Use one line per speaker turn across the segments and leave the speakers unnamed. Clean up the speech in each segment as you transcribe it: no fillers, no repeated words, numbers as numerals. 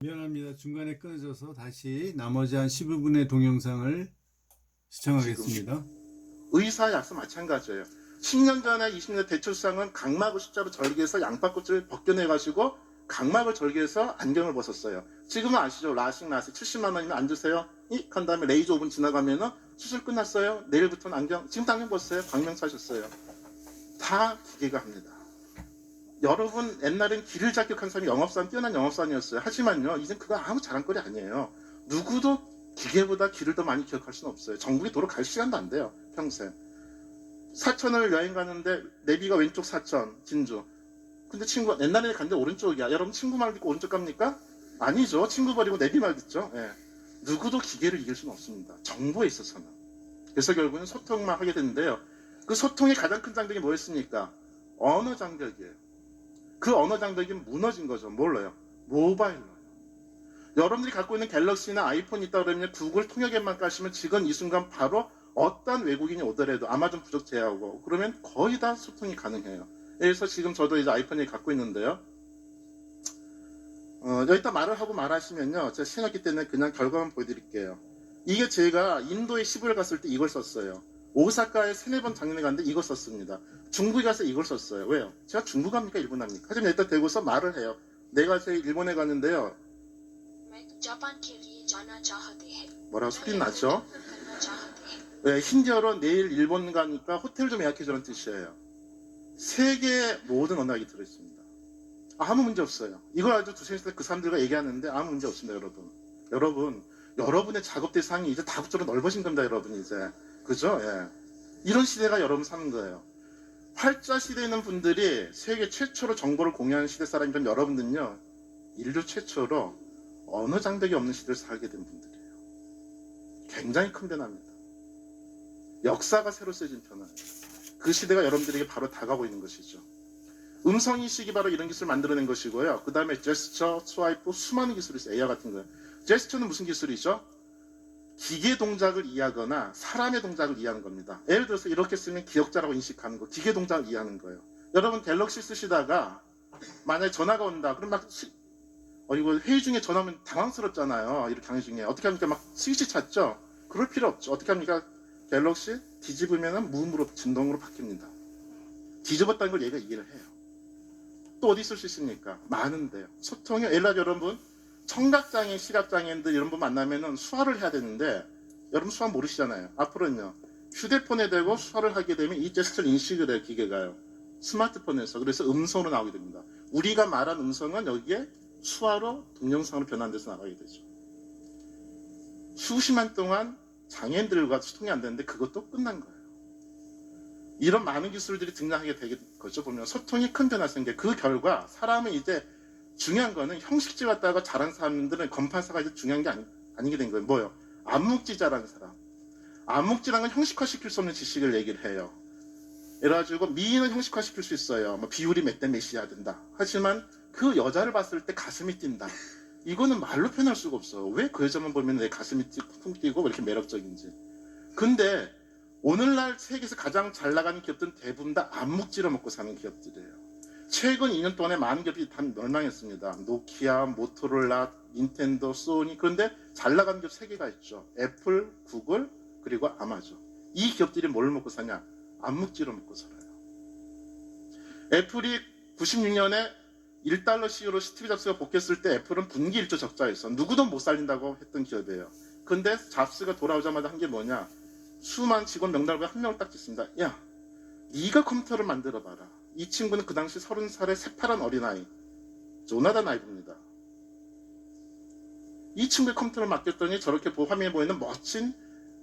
미안합니다. 중간에 끊어져서 다시 나머지 한 15분의 동영상을 시청하겠습니다.
의사 약도 마찬가지예요. 10년 전에 20년 대출상은 각막을 숫자로 절개해서 양파꽃을 벗겨내가지고 각막을 절개해서 안경을 벗었어요. 지금은 아시죠? 라식 70만 원이면 안 주세요. 익 한 다음에 레이저 오븐 지나가면은 수술 끝났어요. 내일부터는 안경, 지금 안경 벗어요. 광명사 하셨어요. 다 기계가 합니다. 여러분 옛날엔 길을 작격한 사람이 영업사원, 뛰어난 영업사원이었어요. 하지만요 이젠 그거 아무 자랑거리 아니에요. 누구도 기계보다 길을 더 많이 기억할 수는 없어요. 전국에 도로 갈 시간도 안 돼요. 평생. 사천을 여행 가는데 내비가 왼쪽 사천 진주. 근데 친구가 옛날에 갔는데 오른쪽이야. 여러분 친구 말 듣고 오른쪽 갑니까? 아니죠. 친구 버리고 내비 말 듣죠. 예. 누구도 기계를 이길 수는 없습니다. 정보에 있어서는. 그래서 결국은 소통만 하게 되는데요. 그 소통의 가장 큰 장벽이 뭐였습니까? 언어 장벽이에요. 그 언어 장벽이 무너진 거죠. 뭘로요? 모바일로요. 여러분들이 갖고 있는 갤럭시나 아이폰이 있다 그러면 구글 통역앱만 까시면 지금 이 순간 바로 어떤 외국인이 오더라도 아마존 부족 제외하고 그러면 거의 다 소통이 가능해요. 그래서 지금 저도 이제 아이폰을 갖고 있는데요. 여기다 말을 하고 말하시면요. 제가 신었기 때문에 그냥 결과만 보여드릴게요. 이게 제가 인도에 10일 갔을 때 이걸 썼어요. 오사카에 3-4번 작년에 갔는데 이걸 썼습니다. 중국에 가서 이걸 썼어요. 왜요? 제가 중국 갑니까? 일본 갑니까? 하지만 일단 대고서 말을 해요. 내가 제 일본에 갔는데요. 뭐라고 소리는 나죠? 네, 힌디어로 내일 일본 가니까 호텔 좀 예약해주라는 뜻이에요. 세계 모든 언어가 들어있습니다. 아무 문제 없어요. 이걸 아주 두세 시대 그 사람들과 얘기하는데 아무 문제 없습니다, 여러분. 여러분의 작업 대상이 이제 다국적으로 넓어진 겁니다, 여러분 이제. 그죠? 예. 이런 시대가 여러분 사는 거예요. 활자 시대에 있는 분들이 세계 최초로 정보를 공유하는 시대 사람이면 여러분들은요, 인류 최초로 언어 장벽이 없는 시대를 살게 된 분들이에요. 굉장히 큰 변화입니다. 역사가 새로 쓰여진 변화예요. 그 시대가 여러분들에게 바로 다가오고 있는 것이죠. 음성인식이 바로 이런 기술을 만들어낸 것이고요. 그 다음에 제스처, 스와이프, 수많은 기술이 있어요. AR 같은 거예요. 제스처는 무슨 기술이죠? 기계 동작을 이해하거나 사람의 동작을 이해하는 겁니다. 예를 들어서 이렇게 쓰면 기억자라고 인식하는 거, 기계 동작을 이해하는 거예요. 여러분 갤럭시 쓰시다가 만약에 전화가 온다. 그럼 막 이거 회의 중에 전화 오면 당황스럽잖아요. 이렇게 강의 중에. 어떻게 합니까? 막 스위치 찾죠? 그럴 필요 없죠. 어떻게 합니까? 갤럭시 뒤집으면 무음으로 진동으로 바뀝니다. 뒤집었다는 걸 얘가 이해를 해요. 또 어디 쓸 수 있습니까? 많은데요. 소통이 여러분 청각장애, 시각장애인들 이런 분 만나면은 수화를 해야 되는데 여러분 수화 모르시잖아요. 앞으로는요. 휴대폰에 대고 수화를 하게 되면 이 제스처를 인식을 해요. 기계가요. 스마트폰에서. 그래서 음성으로 나오게 됩니다. 우리가 말한 음성은 여기에 수화로 동영상으로 변환돼서 나가게 되죠. 수십만 동안 장애인들과 소통이 안 되는데 그것도 끝난 거예요. 이런 많은 기술들이 등장하게 되는 거죠. 보면 소통이 큰 변화가 생겨. 그 결과 사람은 이제 중요한 거는 형식질 갖다가 잘하는 사람들은 건판사가 이제 중요한 게 아니게 된 거예요. 뭐요? 암묵지자라는 사람. 암묵지라는 건 형식화시킬 수 없는 지식을 얘기를 해요. 그래가지고 미인은 형식화시킬 수 있어요. 뭐 비율이 몇 대 몇이야 된다. 하지만 그 여자를 봤을 때 가슴이 뛴다. 이거는 말로 표현할 수가 없어. 왜 그 여자만 보면 내 가슴이 쿵 뛰고 왜 이렇게 매력적인지. 근데 오늘날 세계에서 가장 잘 나가는 기업들은 대부분 다 암묵지를 먹고 사는 기업들이에요. 최근 2년 동안에 많은 기업이 다 멸망했습니다. 노키아, 모토로라, 닌텐도, 소니. 그런데 잘 나가는 기업 3개가 있죠. 애플, 구글, 그리고 아마존. 이 기업들이 뭘 먹고 사냐? 암묵지로 먹고 살아요. 애플이 96년에 1달러 CEO로 스티브 잡스가 복귀했을 때 애플은 분기 1조 적자였어. 누구도 못 살린다고 했던 기업이에요. 근데 잡스가 돌아오자마자 한 게 뭐냐? 수많은 직원 명단을 한 명을 딱 짓습니다. 야, 네가 컴퓨터를 만들어봐라. 이 친구는 그 당시 30살의 새파란 어린아이, 조나단 아이브입니다. 이 친구의 컴퓨터를 맡겼더니 저렇게 화면에 보이는 멋진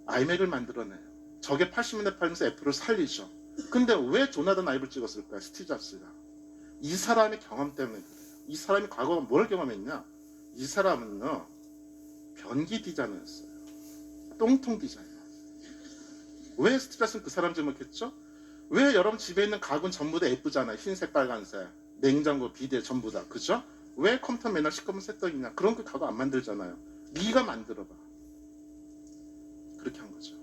아이맥을 만들어내요. 저게 80년대 팔면서 애플을 살리죠. 근데 왜 조나단 아이브를 찍었을까요? 스티브 잡스가. 이 사람의 경험 때문에 그래요. 이 사람이 과거에 뭘 경험했냐? 이 사람은요, 변기 디자이너였어요. 똥통 디자이너. 왜 스티브 잡스는 그 사람 지목했죠? 왜 여러분 집에 있는 가구는 전부 다 예쁘잖아요. 흰색, 빨간색, 냉장고, 비데 전부 다. 그죠? 왜 컴퓨터 맨날 시커먼 새떡이냐? 그런 거 가구 안 만들잖아요. 네가 만들어봐. 그렇게 한 거죠.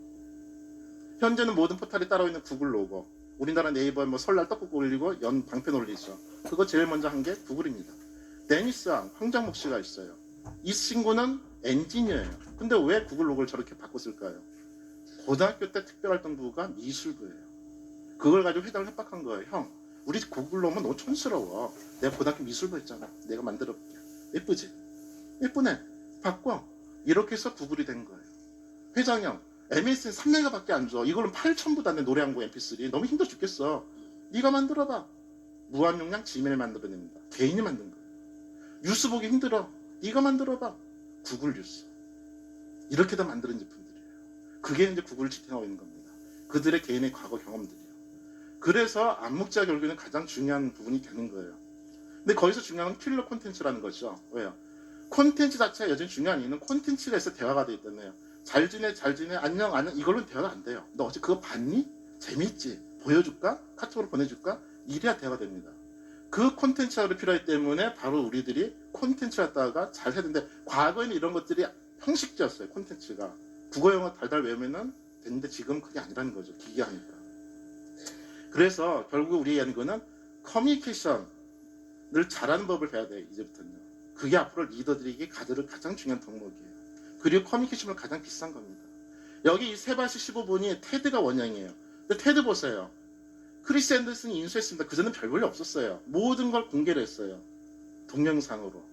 현재는 모든 포털이 따라오는 구글 로고. 우리나라 네이버에 뭐 설날 떡국 올리고 방편 올리죠. 그거 제일 먼저 한 게 구글입니다. 데니스 왕, 황정목 씨가 있어요. 이 친구는 엔지니어예요. 근데 왜 구글 로고를 저렇게 바꿨을까요? 고등학교 때 특별활동부가 미술부예요. 그걸 가지고 회장을 협박한 거예요. 형, 우리 구글 로고는 너무 촌스러워. 내가 고등학교 미술부 했잖아. 내가 만들어볼게. 예쁘지? 예쁘네. 바꿔. 이렇게 해서 구글이 된 거예요. 회장형, MSN 3메가밖에 안 줘. 이걸로 8,000부도 안 돼. 노래 한 곡 MP3. 너무 힘들어 죽겠어. 네가 만들어봐. 무한 용량 지메일 만들어냅니다. 개인이 만든 거예요. 뉴스 보기 힘들어. 네가 만들어봐. 구글 뉴스. 이렇게 다 만드는 제품들이에요. 그게 이제 구글을 지탱하고 있는 겁니다. 그들의 개인의 과거 경험들이에요. 그래서 암묵자 결국에는 가장 중요한 부분이 되는 거예요. 근데 거기서 중요한 건 킬러 콘텐츠라는 거죠. 왜요? 콘텐츠 자체가 여전히 중요한 이유는 콘텐츠가 있어 대화가 되기 때문에요. 잘 지내, 잘 지내, 안녕, 안녕. 이걸로는 대화가 안 돼요. 너 어제 그거 봤니? 재밌지? 보여줄까? 카톡으로 보내줄까? 이래야 대화가 됩니다. 그 콘텐츠가 필요하기 때문에 바로 우리들이 콘텐츠 갖다가 잘 해야 되는데, 과거에는 이런 것들이 형식제였어요. 콘텐츠가 국어 영어 달달 외우면은 됐는데 지금 그게 아니라는 거죠. 기계하니까. 그래서 결국 우리 얘기하는 거는 커뮤니케이션을 잘하는 법을 배워야 돼요. 이제부터는요. 그게 앞으로 리더들에게 가장 중요한 덕목이에요. 그리고 커뮤니케이션은 가장 비싼 겁니다. 여기 이 세바시 15분이 테드가 원형이에요. 근데 테드 보세요. 크리스 앤더슨이 인수했습니다. 그전엔 별 볼일 없었어요. 모든 걸 공개를 했어요. 동영상으로.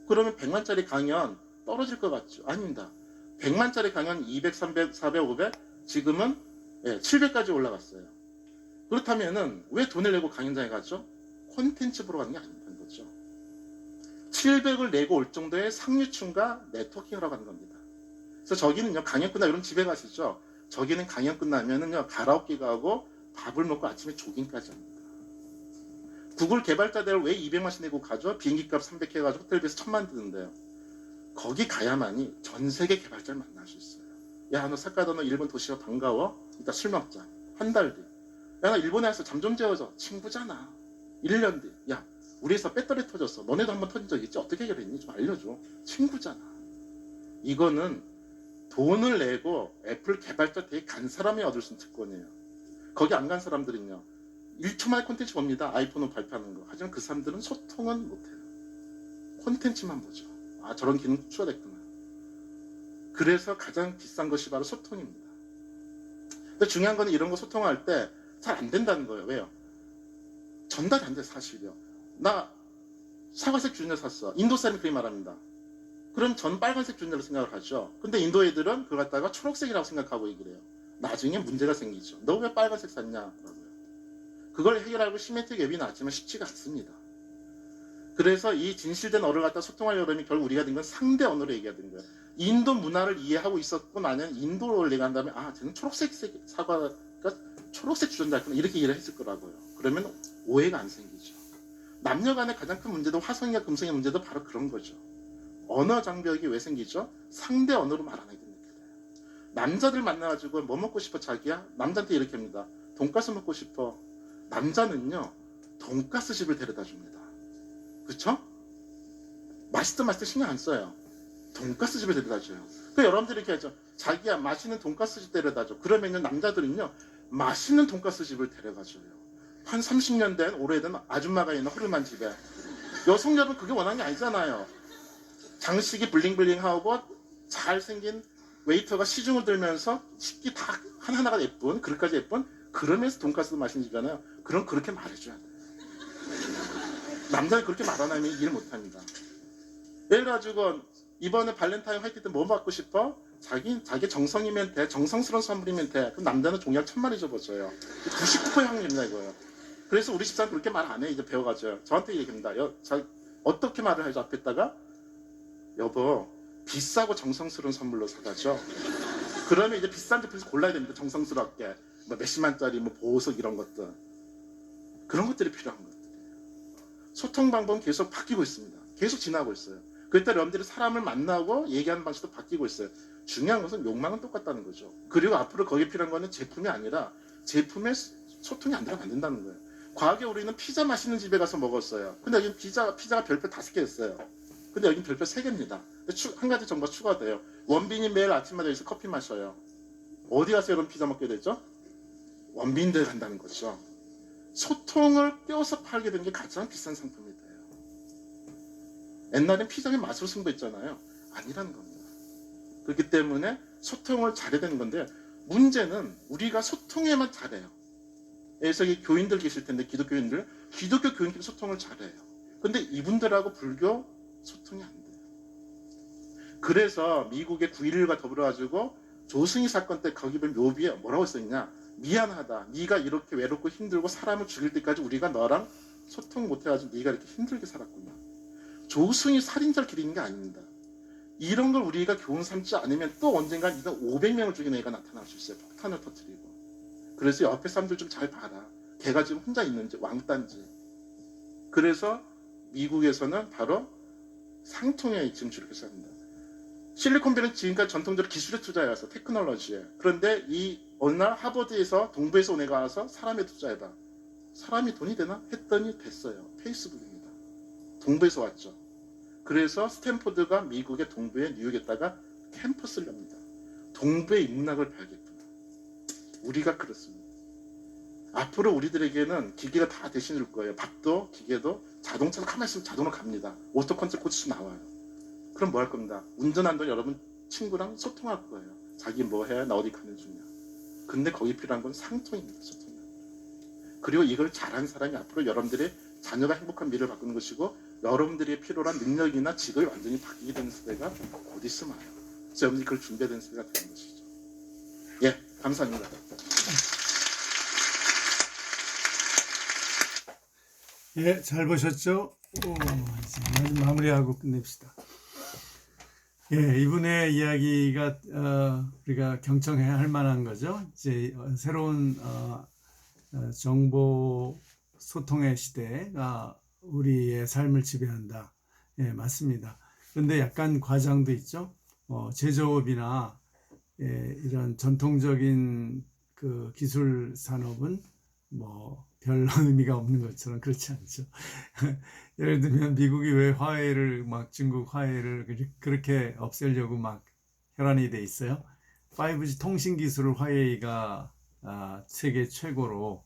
그러면 100만짜리 강연 떨어질 것 같죠? 아닙니다. 100만짜리 강연 200, 300, 400, 500 지금은 700까지 올라갔어요. 그렇다면은 왜 돈을 내고 강연장에 가죠? 콘텐츠 보러 가는 게 아니라는 거죠. 700을 내고 올 정도의 상류층과 네트워킹을 하고 가는 겁니다. 그래서 저기는요, 강연 끝나고 여러분 집에 가시죠? 저기는 강연 끝나면은요, 가라오케 가고 밥을 먹고 아침에 조깅까지 합니다. 구글 개발자들 왜 200만씩 내고 가죠? 비행기값 300 해가지고 호텔비에서 1000만 드는데요. 거기 가야만이 전 세계 개발자를 만날 수 있어요. 야, 너 사카다 너 일본 도시가 반가워? 이따 술 먹자. 한 달 뒤. 야, 나 일본에 와서 잠 좀 재워줘. 친구잖아. 1년 뒤. 야, 우리 회사 배터리 터졌어. 너네도 한번 터진 적 있지? 어떻게 해결했니? 좀 알려줘. 친구잖아. 이거는 돈을 내고 애플 개발자 되게 간 사람이 얻을 수 있는 특권이에요. 거기 안 간 사람들은요, 1초 만에 콘텐츠 봅니다. 아이폰으로 발표하는 거. 하지만 그 사람들은 소통은 못해요. 콘텐츠만 보죠. 아, 저런 기능 추가됐구나. 그래서 가장 비싼 것이 바로 소통입니다. 근데 중요한 건 이런 거 소통할 때 잘 안 된다는 거예요. 왜요? 전달이 안 돼, 사실이요. 나 사과색 주전자 샀어. 인도 사람이 그렇게 말합니다. 그럼 전 빨간색 주전자로 생각을 하죠. 근데 인도 애들은 그걸 갖다가 초록색이라고 생각하고 얘기를 해요. 나중에 문제가 생기죠. 너 왜 빨간색 샀냐라고요. 그걸 해결하고 시멘트 앱이 나왔지만 쉽지가 않습니다. 그래서 이 진실된 언어를 갖다 소통하려고 하면 결국 우리가 된 건 상대 언어로 얘기해야 되는 거예요. 인도 문화를 이해하고 있었고 나는 인도를 얘기한 다음에 아, 쟤는 초록색 사과가 초록색 주전자였구나 이렇게 이해를 했을 거라고요. 그러면 오해가 안 생기죠. 남녀 간의 가장 큰 문제도 화성이나 금성의 문제도 바로 그런 거죠. 언어 장벽이 왜 생기죠? 상대 언어로 말 안 하게 됩니다. 남자들 만나가지고 뭐 먹고 싶어 자기야? 남자한테 이렇게 합니다. 돈가스 먹고 싶어. 남자는요, 돈가스 집을 데려다 줍니다. 그쵸? 맛있든 신경 안 써요. 돈가스 집을 데려다 줘요. 그러니까 여러분들이 이렇게 하죠. 자기야, 맛있는 돈가스 집 데려다 줘. 그러면요, 남자들은요, 맛있는 돈가스 집을 데려다 줘요. 한 30년 된 오래된 아줌마가 있는 허름한 집에. 여성 여러분 그게 원하는 게 아니잖아요. 장식이 블링블링하고 잘생긴 웨이터가 시중을 들면서 식기 다 하나하나가 예쁜, 그릇까지 예쁜, 그러면서 돈가스도 맛있는 집이잖아요. 그럼 그렇게 말해줘야 돼요. 남자는 그렇게 말 안 하면 이해를 못합니다. 예를 들어가지고 이번에 발렌타인 화이트 때 뭐 받고 싶어? 자기 정성이면 돼. 정성스러운 선물이면 돼. 그럼 남자는 종이학 1000마리 줘보줘요. 99%의 확률입니다 이거요. 그래서 우리 집사람 그렇게 말 안 해. 이제 배워가지고요. 저한테 얘기합니다. 어떻게 말을 하죠? 앞에다가 여보, 비싸고 정성스러운 선물로 사가죠. 그러면 이제 비싼 제품에서 골라야 됩니다. 정성스럽게 뭐 몇십만짜리 뭐 보석 이런 것들, 그런 것들이 필요한 것들이에요. 소통 방법은 계속 바뀌고 있습니다. 계속 지나고 있어요. 그때 여러분들이 사람을 만나고 얘기하는 방식도 바뀌고 있어요. 중요한 것은 욕망은 똑같다는 거죠. 그리고 앞으로 거기에 필요한 거는 제품이 아니라 제품의 소통이 안 들어가면 안 된다는 거예요. 과거에 우리는 피자 맛있는 집에 가서 먹었어요. 근데 여기는 피자가 별표 5개였어요. 근데 여기는 별표 3개입니다. 한 가지 정보가 추가돼요. 원빈이 매일 아침마다 여기서 커피 마셔요. 어디 가서 여러분 피자 먹게 되죠? 원빈들 간다는 거죠. 소통을 껴서 팔게 되는 게 가장 비싼 상품이 돼요. 옛날엔 피정의 맛으로 승부했잖아요. 아니라는 겁니다. 그렇기 때문에 소통을 잘해야 되는 건데 문제는 우리가 소통에만 잘해요. 그래서 이 교인들 계실 텐데 기독교 교인끼리 소통을 잘해요. 근데 이분들하고 불교 소통이 안 돼요. 그래서 미국의 9.11과 더불어가지고 조승희 사건 때 거기 보면 묘비에 뭐라고 써있냐, 미안하다, 네가 이렇게 외롭고 힘들고 사람을 죽일 때까지 우리가 너랑 소통 못해가지고 네가 이렇게 힘들게 살았구나. 조승희 살인자를 기리는 게 아닙니다. 이런 걸 우리가 교훈 삼지 않으면 또 언젠가 이건 500명을 죽인 애가 나타날 수 있어요. 폭탄을 터뜨리고. 그래서 옆에 사람들 좀 잘 봐라. 걔가 지금 혼자 있는지 왕딴지. 그래서 미국에서는 바로 상통에 지금 주력해서 합니다. 실리콘밸리는 지금까지 전통적으로 기술에 투자해서 테크놀로지에. 그런데 이 어느 날 하버드에서 동부에서 온 애가 와서 사람에 투자해봐. 사람이 돈이 되나? 했더니 됐어요. 페이스북입니다. 동부에서 왔죠. 그래서 스탠포드가 미국의 동부에 뉴욕에다가 캠퍼스를 엽니다. 동부의 인문학을 배우겠구나. 우리가 그렇습니다. 앞으로 우리들에게는 기계가 다 대신 줄 거예요. 밥도 기계도 자동차도 가만히 있으면 자동으로 갑니다. 오토 컨트롤 코치 나와요. 그럼 뭐 할 겁니다. 운전하던 여러분 친구랑 소통할 거예요. 자기 뭐 해? 나 어디 가는 중이야. 근데 거기 필요한 건 상통입니다. 소통이. 그리고 이걸 잘한 사람이 앞으로 여러분들의 자녀가 행복한 미래를 바꾸는 것이고 여러분들이 필요한 능력이나 직업이 완전히 바뀌게 되는 시대가 곧 있으면 와요. 그래서 여러분들이 그걸 준비해야 되는 시대가 되는 것이죠. 예, 감사합니다.
예, 잘 보셨죠? 이제 마무리하고 끝냅시다. 예, 이분의 이야기가 우리가 경청해야 할 만한 거죠. 이제 새로운 정보 소통의 시대가 우리의 삶을 지배한다. 예, 맞습니다. 그런데 약간 과장도 있죠. 제조업이나 이런 전통적인 그 기술 산업은 뭐 별 의미가 없는 것처럼 그렇지 않죠. 예를 들면 미국이 왜 화웨이를 막 중국 화웨이를 그렇게 없애려고 막 혈안이 돼 있어요. 5G 통신 기술을 화웨이가 세계 최고로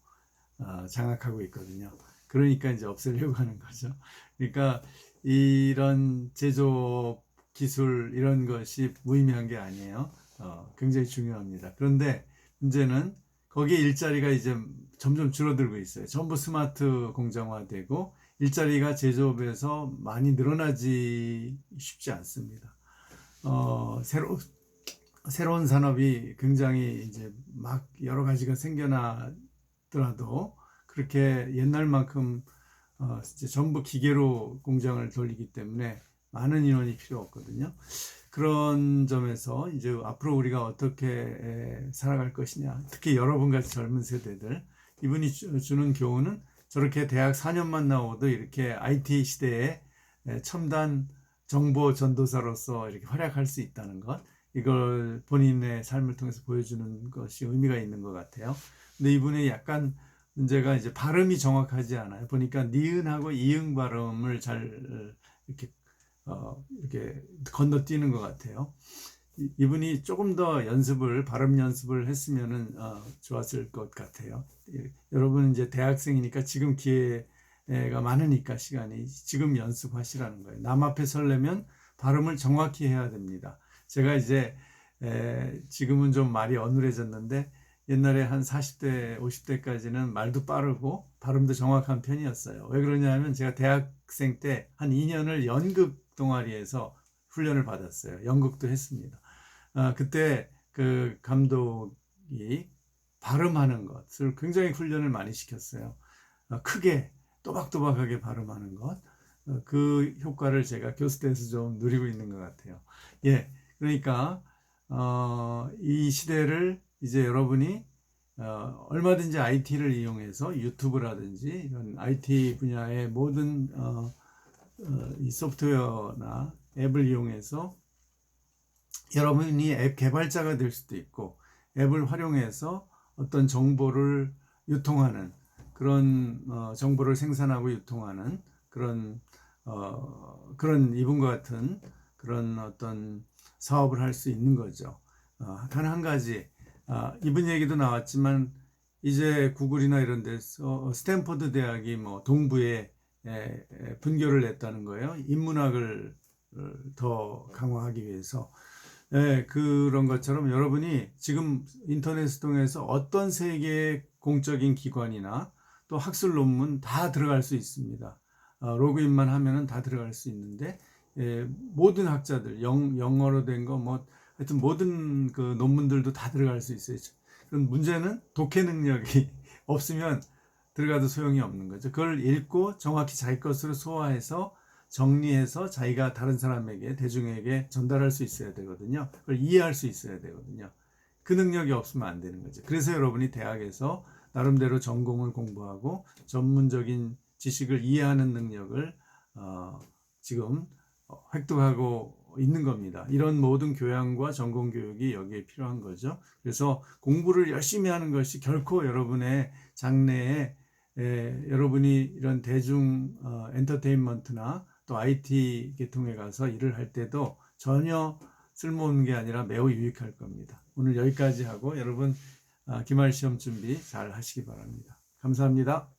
장악하고 있거든요. 그러니까 이제 없애려고 하는 거죠. 그러니까 이런 제조업 기술 이런 것이 무의미한 게 아니에요. 굉장히 중요합니다. 그런데 문제는 거기에 일자리가 이제 점점 줄어들고 있어요. 전부 스마트 공정화되고 일자리가 제조업에서 많이 늘어나지 쉽지 않습니다. 새로운 산업이 굉장히 이제 막 여러 가지가 생겨나더라도 그렇게 옛날만큼 이제 전부 기계로 공장을 돌리기 때문에 많은 인원이 필요 없거든요. 그런 점에서 이제 앞으로 우리가 어떻게 살아갈 것이냐, 특히 여러분같이 젊은 세대들, 이분이 주는 교훈은 저렇게 대학 4년만 나오도 이렇게 IT 시대에 첨단 정보 전도사로서 이렇게 활약할 수 있다는 것, 이걸 본인의 삶을 통해서 보여주는 것이 의미가 있는 것 같아요. 근데 이분이 약간 문제가 이제 발음이 정확하지 않아요. 보니까 니은하고 이응 발음을 잘 이렇게 건너뛰는 것 같아요. 이분이 조금 더 발음 연습을 했으면은 좋았을 것 같아요. 여러분은 이제 대학생이니까 지금 기회가 많으니까 시간이 지금 연습하시라는 거예요. 남 앞에 서려면 발음을 정확히 해야 됩니다. 제가 이제 지금은 좀 말이 어눌해졌는데 옛날에 한 40대, 50대까지는 말도 빠르고 발음도 정확한 편이었어요. 왜 그러냐면 제가 대학생 때 한 2년을 연극 동아리에서 훈련을 받았어요. 연극도 했습니다. 그때 그 감독이 발음하는 것을 굉장히 훈련을 많이 시켰어요. 크게 또박또박하게 발음하는 것. 그 효과를 제가 교수 때에서 좀 누리고 있는 것 같아요. 예, 그러니까 이 시대를 이제 여러분이 얼마든지 IT를 이용해서 유튜브라든지 이런 IT 분야의 모든 이 소프트웨어나 앱을 이용해서 여러분이 앱 개발자가 될 수도 있고 앱을 활용해서 어떤 정보를 유통하는 그런 정보를 생산하고 유통하는 그런 이분과 같은 그런 어떤 사업을 할 수 있는 거죠. 단 한 가지 이분 얘기도 나왔지만 이제 구글이나 이런 데서 스탠포드 대학이 뭐 동부에 분교를 냈다는 거예요. 인문학을 더 강화하기 위해서. 그런 것처럼 여러분이 지금 인터넷을 통해서 어떤 세계의 공적인 기관이나 또 학술 논문 다 들어갈 수 있습니다. 로그인만 하면은 다 들어갈 수 있는데, 모든 학자들, 영어로 된 거, 뭐, 하여튼 모든 그 논문들도 다 들어갈 수 있어요. 그럼 문제는 독해 능력이 없으면 들어가도 소용이 없는 거죠. 그걸 읽고 정확히 자기 것으로 소화해서 정리해서 자기가 다른 사람에게, 대중에게 전달할 수 있어야 되거든요. 그걸 이해할 수 있어야 되거든요. 그 능력이 없으면 안 되는 거죠. 그래서 여러분이 대학에서 나름대로 전공을 공부하고 전문적인 지식을 이해하는 능력을 지금 획득하고 있는 겁니다. 이런 모든 교양과 전공 교육이 여기에 필요한 거죠. 그래서 공부를 열심히 하는 것이 결코 여러분의 장래에 여러분이 이런 대중 엔터테인먼트나 또 IT 계통에 가서 일을 할 때도 전혀 쓸모없는 게 아니라 매우 유익할 겁니다. 오늘 여기까지 하고 여러분 기말 시험 준비 잘 하시기 바랍니다. 감사합니다.